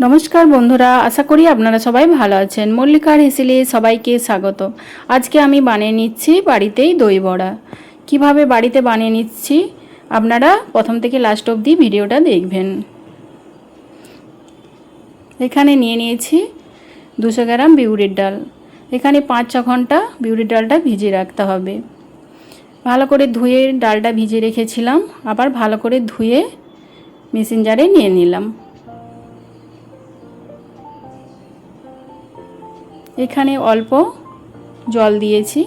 নমস্কার বন্ধুরা, আশা করি আপনারা সবাই ভালো আছেন। মল্লিকার হেসেলে সবাইকে স্বাগত। আজকে আমি বানিয়ে নিচ্ছি বাড়িতেই দই বড়া। কিভাবে বাড়িতে বানিয়ে নিচ্ছি আপনারা প্রথম থেকে লাস্ট অবধি ভিডিওটা দেখবেন। এখানে নিয়ে নিয়েছি 200 গ্রাম বিউলির ডাল। এখানে 5-6 ঘন্টা বিউলির ডালটা ভিজিয়ে রাখতে হবে। ভালো করে ধুয়ে ডালটা ভিজিয়ে রেখেছিলাম, আবার ভালো করে ধুয়ে মেশিন জারে নিয়ে নিলাম। এখানে অল্প জল দিয়েছি,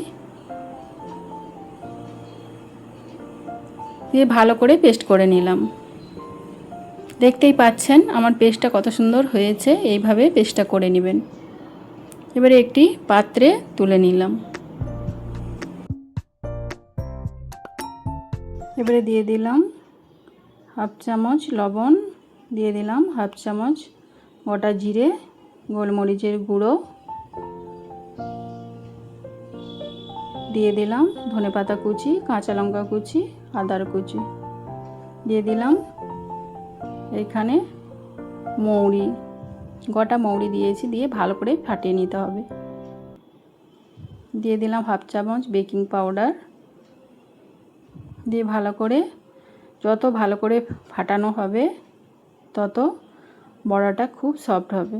দিয়ে ভালো করে পেস্ট করে নিলাম। দেখতেই পাচ্ছেন আমার পেস্টটা কত সুন্দর হয়েছে। এইভাবে পেস্টটা করে নেবেন। এবারে একটি পাত্রে তুলে নিলাম। এবারে দিয়ে দিলাম হাফ চামচ লবণ, দিয়ে দিলাম হাফ চামচ গোটা জিরে, গোলমরিচের গুঁড়ো, দিয়ে দিলাম ধনেপাতা কুচি, কাঁচা লঙ্কা কুচি, আদার কুচি, দিয়ে দিলাম এখানে মৌরি, গোটা মৌরি দিয়েছি, দিয়ে ভালো করে ফাটিয়ে নিতে হবে। দিয়ে দিলাম হাফ চামচ বেকিং পাউডার, দিয়ে ভালো করে যত ভালো করে ফাটানো হবে তত বড়াটা খুব সফট হবে।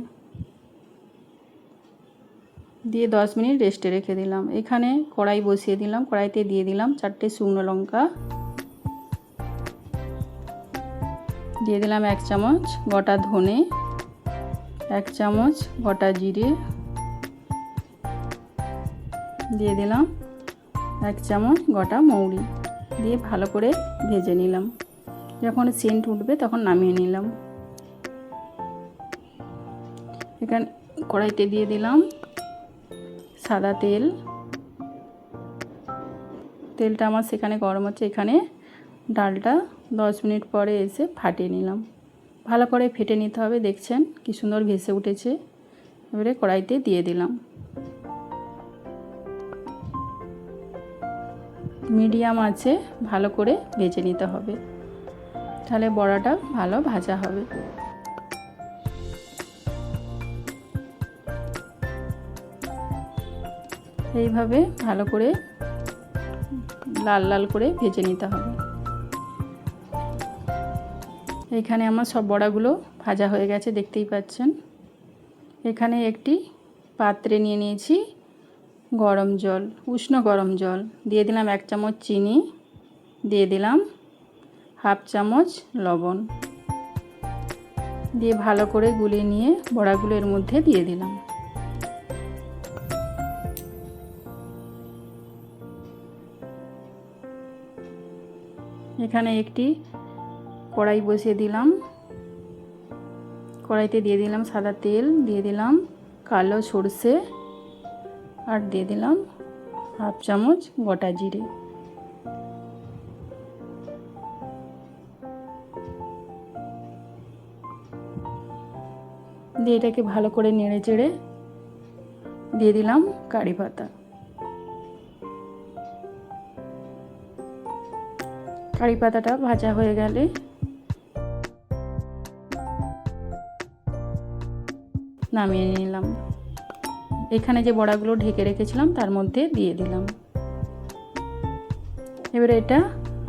দিয়ে 10 মিনিট রেস্টে রেখে দিলাম। এখানে কড়াই বসিয়ে দিলাম, কড়াইতে দিয়ে দিলাম 4টে শুকনো লঙ্কা, দিয়ে দিলাম 1 চামচ গোটা ধনে, 1 চামচ গোটা জিরে, দিয়ে দিলাম 1 চামচ গোটা মৌরি, দিয়ে ভালো করে ভেজে নিলাম। যখন সেন্ট উঠবে তখন নামিয়ে নিলাম। এখানে কড়াইতে দিয়ে দিলাম সাদা তেল। তেলটা আমার সেখানে গরম হচ্ছে। এখানে ডালটা 10 মিনিট পরে এসে ফাটিয়ে নিলাম। ভালো করে ফেটে নিতে হবে। দেখছেন কি সুন্দর ভেসে উঠেছে। এবারে কড়াইতে দিয়ে দিলাম। মিডিয়াম আছে ভালো করে ভেজে নিতে হবে, তাহলে বড়াটা ভালো ভাজা হবে। এইভাবে ভালো করে লাল লাল করে ভেজে নিতে হবে। এখানে আমার সব বড়াগুলো ভাজা হয়ে গেছে, দেখতেই পাচ্ছেন। এখানে একটি পাত্রে নিয়ে নিয়েছি গরম জল, উষ্ণ গরম জল, দিয়ে দিলাম 1 চামচ চিনি, দিয়ে দিলাম হাফ চামচ লবণ, দিয়ে ভালো করে গুলিয়ে নিয়ে বড়াগুলো এর মধ্যে দিয়ে দিলাম। এখানে একটি কড়াই বসিয়ে দিলাম। কড়াইতে দিয়ে দিলাম সাদা তেল, দিয়ে দিলাম কালো সরষে, আর দিয়ে দিলাম হাফ চামচ গোটা জিরে। দিয়ে এটাকে ভালো করে নেড়ে চেড়ে দিয়ে দিলাম কারি পাতা। কারি পাতাটা ভাজা হয়ে গেলে নামিয়ে নিলাম। এখানে যে বড়াগুলো ঢেকে রেখেছিলাম তার মধ্যে দিয়ে দিলাম। এবারে এটা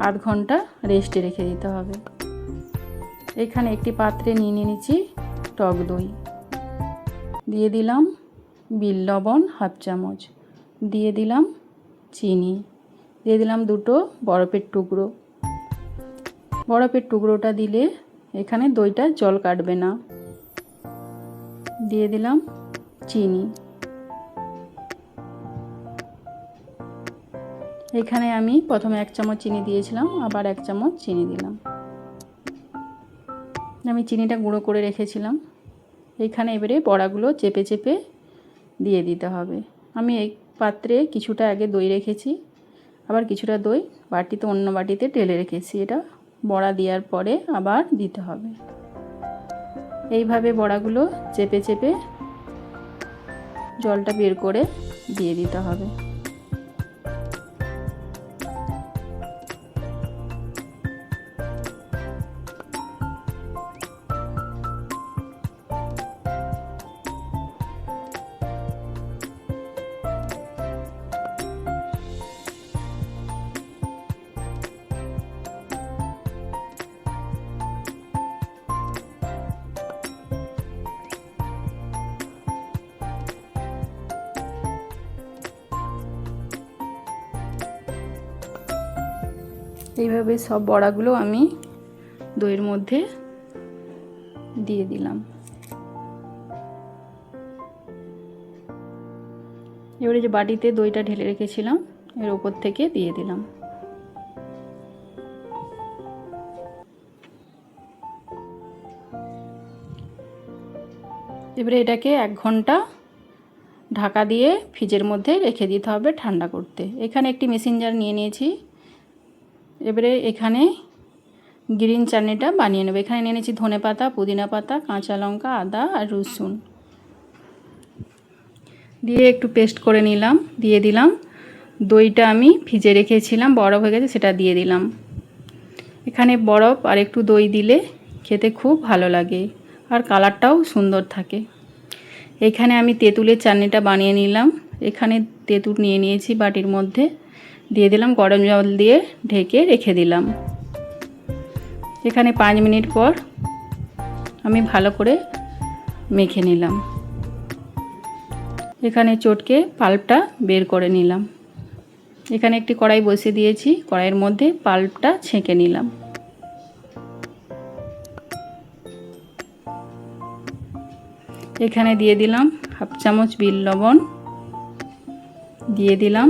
আধ ঘন্টা রেস্টে রেখে দিতে হবে। এখানে একটি পাত্রে নিয়ে নিয়েছি টক দই, দিয়ে দিলাম বিট লবণ হাফ চামচ, দিয়ে দিলাম চিনি, দিয়ে দিলাম 2টো বরফের টুকরো। বরফের টুকরোটা দিলে এখানে দইটা জল কাটবে না। দিয়ে দিলাম চিনি। এখানে আমি প্রথমে 1 চামচ চিনি দিয়েছিলাম, আবার 1 চামচ চিনি দিলাম। আমি চিনিটা গুঁড়ো করে রেখেছিলাম। এইখানে এবারে বড়াগুলো চেপে চেপে দিয়ে দিতে হবে। আমি এই পাত্রে কিছুটা আগে দই রেখেছি, আবার কিছুটা দই বাটিতে অন্য বাটিতে ঢেলে রেখেছি। এটা বড়া দেওয়ার পরে আবার দিতে হবে। এইভাবে বড়াগুলো চেপে চেপে জলটা বের করে দিয়ে দিতে হবে। এইভাবে সব বড়াগুলো আমি দইয়ের মধ্যে দিয়ে দিলাম। এবারে যে বাটিতে দইটা ঢেলে রেখেছিলাম এর উপর থেকে দিয়ে দিলাম। এবারে এটাকে 1 ঘন্টা ঢাকা দিয়ে ফ্রিজের মধ্যে রেখে দিতে হবে ঠান্ডা করতে। এখানে একটি মেশিন জার নিয়ে নিয়েছি। এবারে এখানে গ্রিন চাটনিটা বানিয়ে নেব। এখানে নিয়ে নিয়েছি ধনেপাতা, পুদিনা পাতা, কাঁচা লঙ্কা, আদা আর রসুন দিয়ে একটু পেস্ট করে নিলাম। দিয়ে দিলাম দইটা আমি ফ্রিজে রেখেছিলাম, বরফ হয়ে গেছে, সেটা দিয়ে দিলাম। এখানে বরফ আর একটু দই দিলে খেতে খুব ভালো লাগে আর কালারটাও সুন্দর থাকে। এখানে আমি তেঁতুলের চাটনিটা বানিয়ে নিলাম। এখানে তেঁতুল নিয়ে নিয়েছি বাটির মধ্যে, দিয়ে দিলাম, গরম জল দিয়ে ঢেকে রেখে দিলাম। এখানে 5 মিনিট পর আমি ভালো করে মেখে নিলাম। এখানে চটকে পাল্পটা বের করে নিলাম। এখানে একটি কড়াই বসিয়ে দিয়েছি, কড়াইয়ের মধ্যে পাল্পটা ছেঁকে নিলাম। এখানে দিয়ে দিলাম 1/2 চামচ বিট লবণ, দিয়ে দিলাম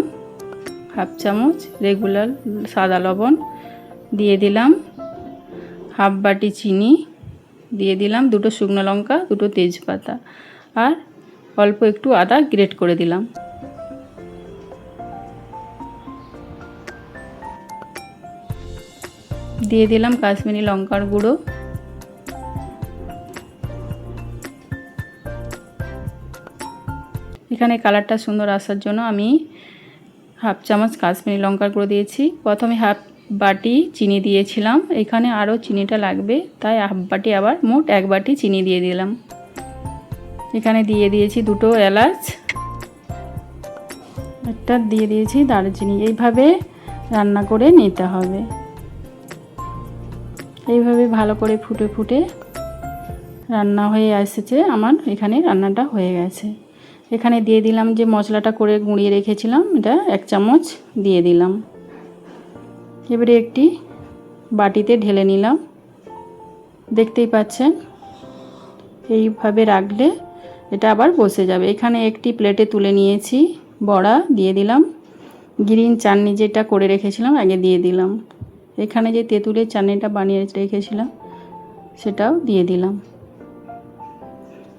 1/2 চামচ রেগুলার সাদা লবণ, দিয়ে দিলাম 1/2 বাটি চিনি, দিয়ে দিলাম 2টো শুকনো লঙ্কা, 2টো তেজপাতা আর অল্প একটু আদা গ্রেট করে দিলাম। দিয়ে দিলাম কাশ্মীরি লঙ্কার গুঁড়ো, এখানে কালারটা সুন্দর আসার জন্য আমি 1/2 চামচ কাশ্মীরি লঙ্কার গুঁড়ো দিয়েছি। প্রথমে 1/2 বাটি চিনি দিয়েছিলাম, এখানে আরও চিনিটা লাগবে, তাই 1/2 বাটি আবার মোট 1 বাটি চিনি দিয়ে দিলাম। এখানে দিয়ে দিয়েছি 2টো এলাচ, একটা দিয়ে দিয়েছি দারচিনি। এইভাবে রান্না করে নিতে হবে। এইভাবে ভালো করে ফুটে ফুটে রান্না হয়ে এসেছে আমার। এখানে রান্নাটা হয়ে গেছে। এখানে দিয়ে দিলাম যে মশলাটা করে গুঁড়িয়ে রেখেছিলাম, এটা 1 চামচ দিয়ে দিলাম। এবারে একটি বাটিতে ঢেলে নিলাম। দেখতেই পাচ্ছেন এইভাবে রাখলে এটা আবার বসে যাবে। এখানে একটি প্লেটে তুলে নিয়েছি, বড়া দিয়ে দিলাম, গ্রিন চাটনি যেটা করে রেখেছিলাম আগে দিয়ে দিলাম, এখানে যে তেঁতুলের চাটনিটা বানিয়ে রেখেছিলাম সেটাও দিয়ে দিলাম।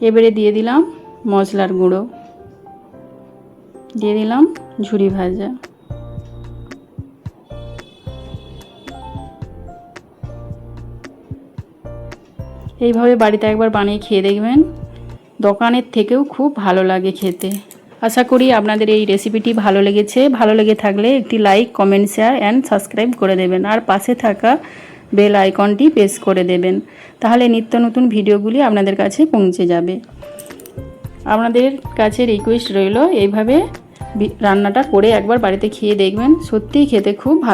এবারে দিয়ে দিলাম মশলার গুঁড়ো, দিয়ে দিলাম ঝুরি ভাজা, এইভাবে বাড়িতে একবার বানিয়ে খেয়ে দেখবেন, দোকানের থেকেও খুব ভালো লাগে খেতে। আশা করি আপনাদের এই রেসিপিটি ভালো লেগেছে। ভালো লেগে থাকলে একটি like, comment, share and subscribe করে দেবেন আর পাশে থাকা বেল আইকনটি প্রেস করে দেবেন, তাহলে নিত্য নতুন ভিডিওগুলি আপনাদের কাছে পৌঁছে যাবে। আপনাদের কাছে রিকোয়েস্ট রইল এইভাবে রান্নাটা করে একবার বাড়িতে খেয়ে দেখবেন, সত্যিই খেতে খুব ভালো।